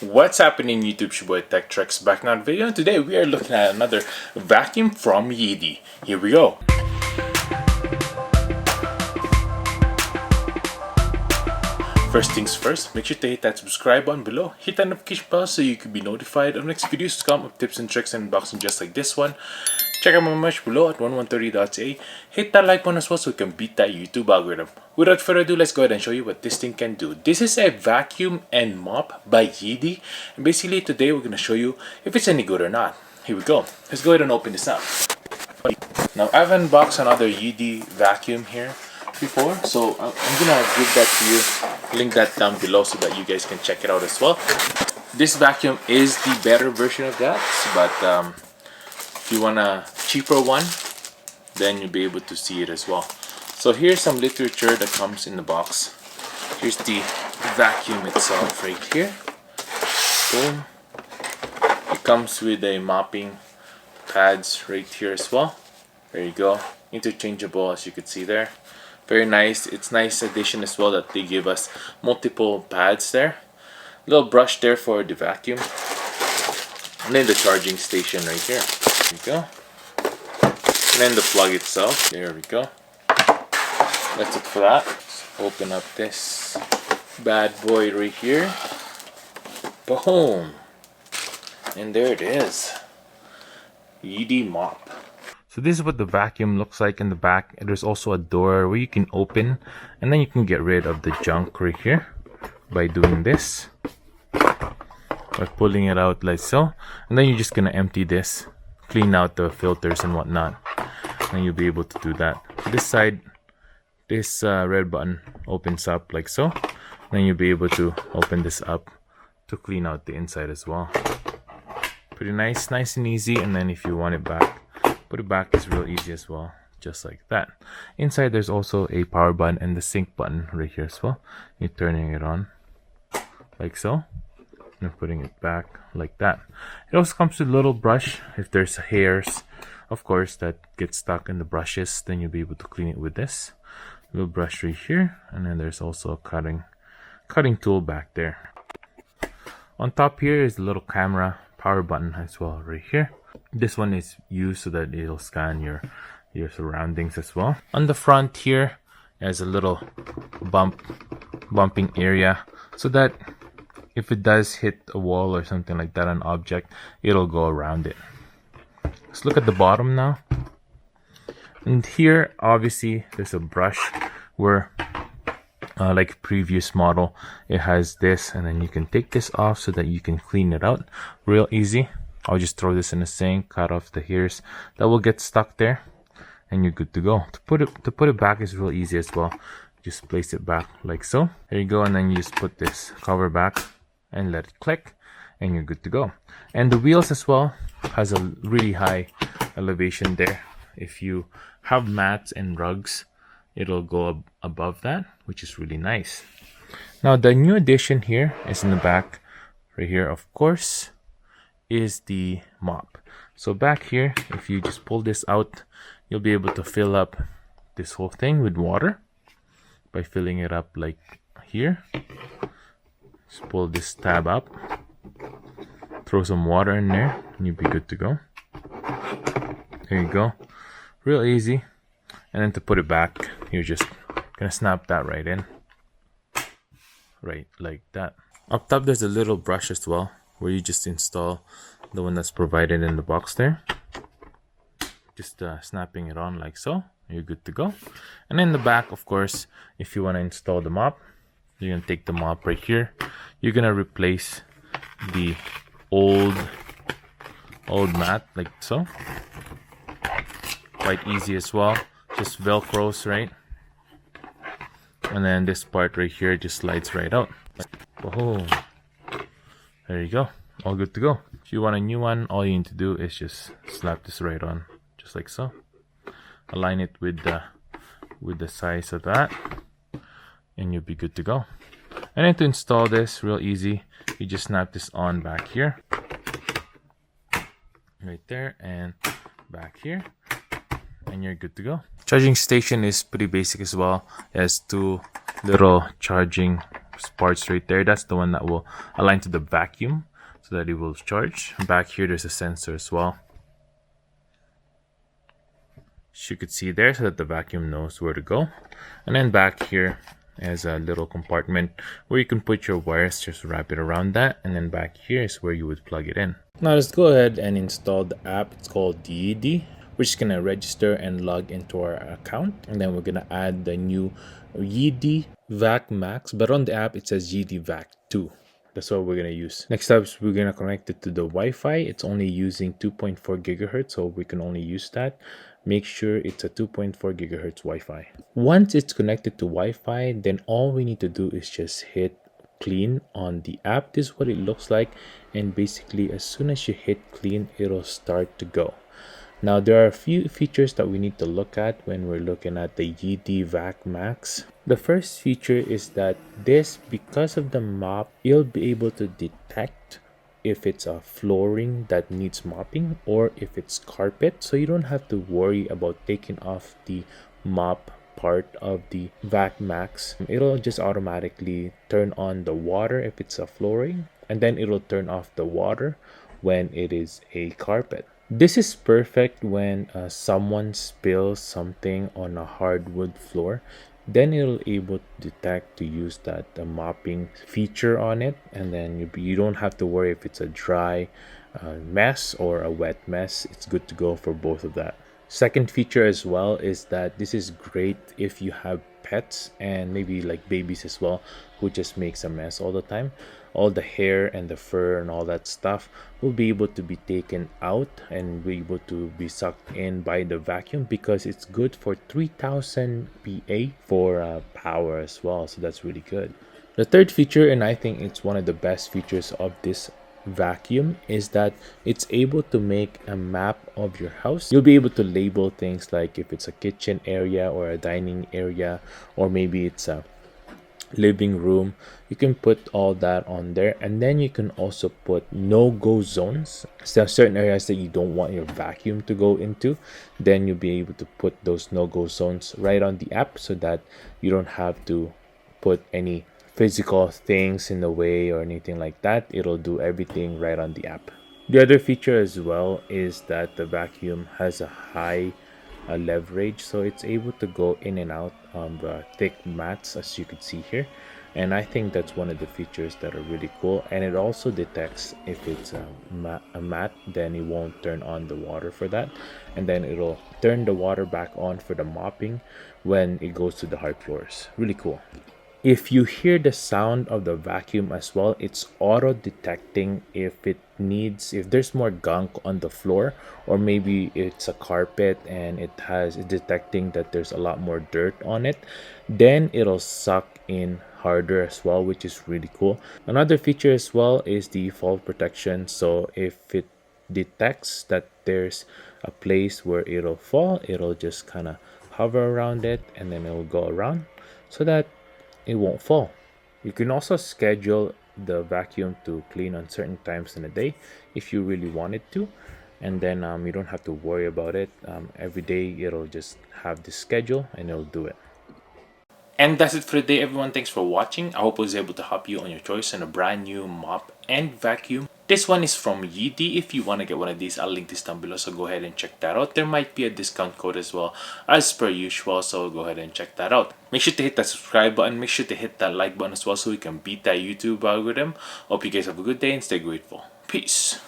What's happening YouTube? It's your boy Tech TRX back in another video, and today we are looking at another vacuum from Yeedi. Here we go. First things first, make sure to hit that subscribe button below, hit that notification bell so you can be notified of next videos to come with tips and tricks and unboxing just like this one. Check out my merch below at 1130.ca. Hit that like button as well so we can beat that YouTube algorithm. Without further ado, let's go ahead and show you what this thing can do. This is a vacuum and mop by Yeedi. And basically today we're going to show you if it's any good or not. Here we go. Let's go ahead and open this up. Now I've unboxed another Yeedi vacuum here before, so I'm gonna give that to you, link that down below so that you guys can check it out as well. This vacuum is the better version of that, but if you want a cheaper one, then you'll be able to see it as well. So here's some literature that comes in the box. Here's the vacuum itself right here. Boom. It comes with a mopping pads right here as well. There you go, interchangeable as you could see there. Very nice. It's nice addition as well that they give us multiple pads there. Little brush there for the vacuum. And then the charging station right here. There we go. And then the plug itself. There we go. That's it for that. Let's open up this bad boy right here. Boom. And there it is. Yeedi mop. So this is what the vacuum looks like in the back. There's also a door where you can open and then you can get rid of the junk right here by doing this, by pulling it out like so. And then you're just gonna empty this, clean out the filters and whatnot, and you'll be able to do that. This side, this red button opens up like so. Then you'll be able to open this up to clean out the inside as well. Pretty nice, nice and easy. And then if you want it back, put it back is real easy as well, just like that. Inside there's also a power button and the sync button right here as well. You're turning it on like so and putting it back like that. It also comes with a little brush. If there's hairs, of course, that get stuck in the brushes, then you'll be able to clean it with this little brush right here. And then there's also a cutting tool back there. On top here is the little camera power button as well right here. This one is used so that it'll scan your surroundings as well. On the front here there's a little bumping area so that if it does hit a wall or something like that, an object, it'll go around it. Let's look at the bottom now. And here obviously there's a brush where like previous model, it has this, and then you can take this off so that you can clean it out real easy. I'll just throw this in the sink, cut off the hairs that will get stuck there, and you're good to go. To put it back is real easy as well. Just place it back like so. There you go, and then you just put this cover back and let it click, and you're good to go. And the wheels as well has a really high elevation there. If you have mats and rugs, it'll go above that, which is really nice. Now the new addition here is in the back right here, of course, is the mop. So back here, if you just pull this out, you'll be able to fill up this whole thing with water by filling it up like here. Just pull this tab up, throw some water in there, and you'll be good to go. There you go, real easy. And then to put it back, you're just gonna snap that right in, right like that. Up top there's a little brush as well where you just install the one that's provided in the box there. Just snapping it on like so, you're good to go. And in the back, of course, if you want to install the mop, you're gonna take the mop right here. You're gonna replace the old mat like so. Quite easy as well. Just velcros, right? And then this part right here just slides right out. Oh, there you go, all good to go. If you want a new one, all you need to do is just slap this right on, just like so. Align it with the size of that, and you'll be good to go. And then to install this, real easy. You just snap this on back here, right there, and back here, and you're good to go. Charging station is pretty basic as well. It has two little charging parts right there. That's the one that will align to the vacuum so that it will charge. Back here, there's a sensor as well. You could see there so that the vacuum knows where to go. And then back here is a little compartment where you can put your wires, just wrap it around that. And then back here is where you would plug it in. Now let's go ahead and install the app. It's called Yeedi, which is going to register and log into our account. And then we're going to add the new Yeedi VacMax, but on the app it says Yeedi Vac 2. That's what we're going to use. Next up, we're going to connect it to the Wi-Fi. It's only using 2.4 gigahertz, so we can only use that. Make sure it's a 2.4 gigahertz Wi-Fi. Once it's connected to Wi-Fi, then all we need to do is just hit clean on the app. This is what it looks like, and basically as soon as you hit clean, it'll start to go. Now there are a few features that we need to look at when we're looking at the Yeedi VacMax. The first feature is that because of the mop, you'll be able to detect if it's a flooring that needs mopping or if it's carpet, so you don't have to worry about taking off the mop part of the VacMax. It'll just automatically turn on the water if it's a flooring, and then it'll turn off the water when it is a carpet. This is perfect when someone spills something on a hardwood floor. Then it'll able to detect to use that mopping feature on it, and then you don't have to worry if it's a dry mess or a wet mess. It's good to go for both of that. Second feature as well is that this is great if you have pets and maybe like babies as well, who just makes a mess all the time. All the hair and the fur and all that stuff will be able to be taken out and be able to be sucked in by the vacuum, because it's good for 3000 PA for power as well, so that's really good. The third feature, and I think it's one of the best features of this vacuum, is that it's able to make a map of your house. You'll be able to label things like if it's a kitchen area or a dining area, or maybe it's a living room. You can put all that on there, and then you can also put no-go zones. So certain areas that you don't want your vacuum to go into, then you'll be able to put those no-go zones right on the app, so that you don't have to put any physical things in the way or anything like that. It'll do everything right on the app. The other feature as well is that the vacuum has a high leverage, so it's able to go in and out on the thick mats, as you can see here. And I think that's one of the features that are really cool. And it also detects if it's a mat, then it won't turn on the water for that, and then it'll turn the water back on for the mopping when it goes to the hard floors. Really cool. If you hear the sound of the vacuum as well, it's auto detecting if there's more gunk on the floor, or maybe it's a carpet and it's detecting that there's a lot more dirt on it, then it'll suck in harder as well, which is really cool. Another feature as well is the fall protection. So if it detects that there's a place where it'll fall, it'll just kind of hover around it, and then it'll go around so that it won't fall. You can also schedule the vacuum to clean on certain times in a day if you really wanted to, and then you don't have to worry about it. Every day it'll just have this schedule and it'll do it. And that's it for today, everyone. Thanks for watching. I hope I was able to help you on your choice on a brand new mop and vacuum. This one is from Yidi. If you want to get one of these, I'll link this down below, so go ahead and check that out. There might be a discount code as well, as per usual, so go ahead and check that out. Make sure to hit that subscribe button. Make sure to hit that like button as well, so we can beat that YouTube algorithm. Hope you guys have a good day and stay grateful. Peace.